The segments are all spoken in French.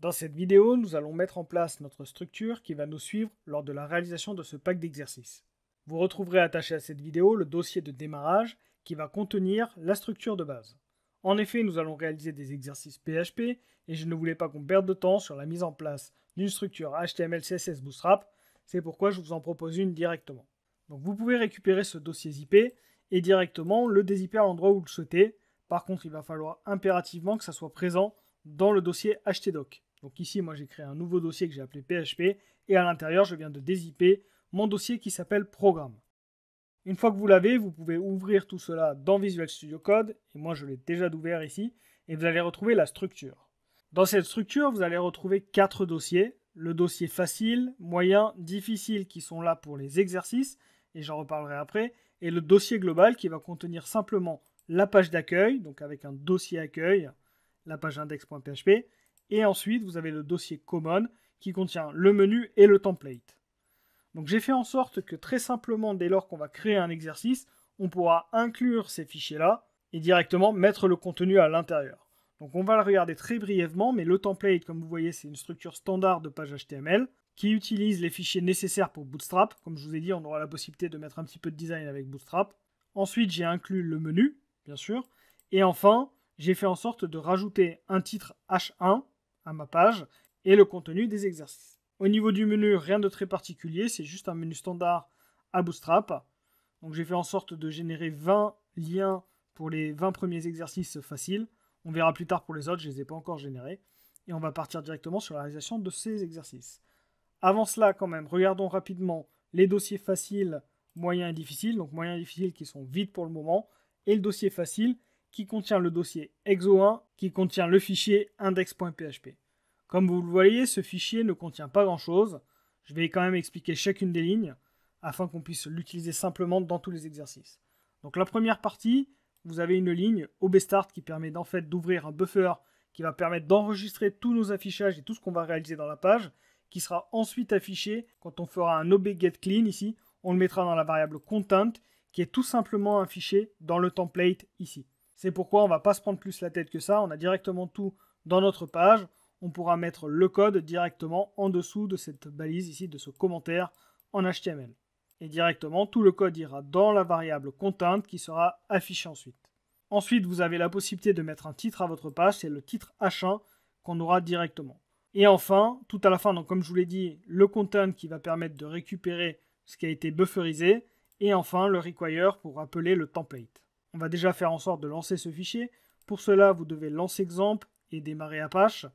Dans cette vidéo, nous allons mettre en place notre structure qui va nous suivre lors de la réalisation de ce pack d'exercices. Vous retrouverez attaché à cette vidéo le dossier de démarrage qui va contenir la structure de base. En effet, nous allons réaliser des exercices PHP et je ne voulais pas qu'on perde de temps sur la mise en place d'une structure HTML CSS Bootstrap, c'est pourquoi je vous en propose une directement. Donc vous pouvez récupérer ce dossier zippé et directement le dézipper à l'endroit où vous le souhaitez. Par contre, il va falloir impérativement que ça soit présent dans le dossier htdoc. Donc ici, moi j'ai créé un nouveau dossier que j'ai appelé PHP et à l'intérieur, je viens de dézipper mon dossier qui s'appelle Programme. Une fois que vous l'avez, vous pouvez ouvrir tout cela dans Visual Studio Code, et moi je l'ai déjà ouvert ici, et vous allez retrouver la structure. Dans cette structure, vous allez retrouver 4 dossiers, le dossier facile, moyen, difficile qui sont là pour les exercices, et j'en reparlerai après, et le dossier global qui va contenir simplement la page d'accueil, donc avec un dossier accueil, la page index.php, et ensuite vous avez le dossier common qui contient le menu et le template. Donc j'ai fait en sorte que très simplement, dès lors qu'on va créer un exercice, on pourra inclure ces fichiers-là et directement mettre le contenu à l'intérieur. Donc on va le regarder très brièvement, mais le template, comme vous voyez, c'est une structure standard de page HTML qui utilise les fichiers nécessaires pour Bootstrap. Comme je vous ai dit, on aura la possibilité de mettre un petit peu de design avec Bootstrap. Ensuite, j'ai inclus le menu, bien sûr. Et enfin, j'ai fait en sorte de rajouter un titre H1 à ma page et le contenu des exercices. Au niveau du menu, rien de très particulier, c'est juste un menu standard à Bootstrap. Donc j'ai fait en sorte de générer 20 liens pour les 20 premiers exercices faciles. On verra plus tard pour les autres, je ne les ai pas encore générés. Et on va partir directement sur la réalisation de ces exercices. Avant cela, quand même, regardons rapidement les dossiers faciles, moyens et difficiles. Donc moyens et difficiles qui sont vides pour le moment. Et le dossier facile qui contient le dossier exo1 qui contient le fichier index.php. Comme vous le voyez, ce fichier ne contient pas grand-chose. Je vais quand même expliquer chacune des lignes afin qu'on puisse l'utiliser simplement dans tous les exercices. Donc la première partie, vous avez une ligne obstart qui permet en fait d'ouvrir un buffer qui va permettre d'enregistrer tous nos affichages et tout ce qu'on va réaliser dans la page, qui sera ensuite affiché quand on fera un obgetClean ici. On le mettra dans la variable content qui est tout simplement un fichier dans le template ici. C'est pourquoi on ne va pas se prendre plus la tête que ça, on a directement tout dans notre page. On pourra mettre le code directement en dessous de cette balise ici, de ce commentaire en HTML. Et directement, tout le code ira dans la variable content qui sera affichée ensuite. Ensuite, vous avez la possibilité de mettre un titre à votre page, c'est le titre H1 qu'on aura directement. Et enfin, tout à la fin, donc comme je vous l'ai dit, le content qui va permettre de récupérer ce qui a été bufferisé. Et enfin, le require pour appeler le template. On va déjà faire en sorte de lancer ce fichier. Pour cela, vous devez lancer example et démarrer Apache.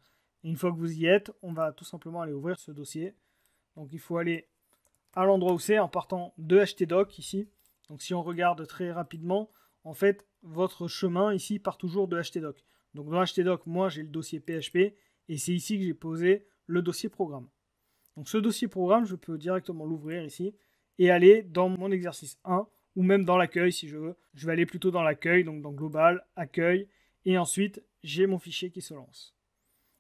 Et une fois que vous y êtes, on va tout simplement aller ouvrir ce dossier. Donc il faut aller à l'endroit où c'est en partant de htdoc ici. Donc si on regarde très rapidement, en fait, votre chemin ici part toujours de htdoc. Donc dans htdoc, moi j'ai le dossier PHP et c'est ici que j'ai posé le dossier programme. Donc ce dossier programme, je peux directement l'ouvrir ici et aller dans mon exercice 1 ou même dans l'accueil si je veux. Je vais aller plutôt dans l'accueil, donc dans global, accueil, et ensuite j'ai mon fichier qui se lance.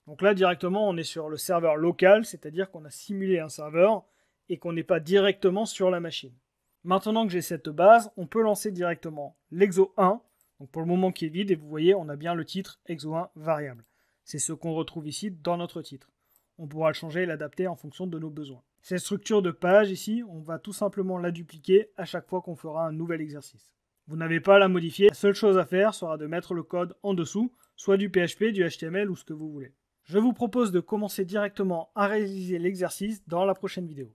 Donc là, directement, on est sur le serveur local, c'est-à-dire qu'on a simulé un serveur et qu'on n'est pas directement sur la machine. Maintenant que j'ai cette base, on peut lancer directement l'exo1, donc pour le moment qui est vide, et vous voyez, on a bien le titre exo1 variable. C'est ce qu'on retrouve ici dans notre titre. On pourra le changer et l'adapter en fonction de nos besoins. Cette structure de page ici, on va tout simplement la dupliquer à chaque fois qu'on fera un nouvel exercice. Vous n'avez pas à la modifier, la seule chose à faire sera de mettre le code en dessous, soit du PHP, du HTML ou ce que vous voulez. Je vous propose de commencer directement à réaliser l'exercice dans la prochaine vidéo.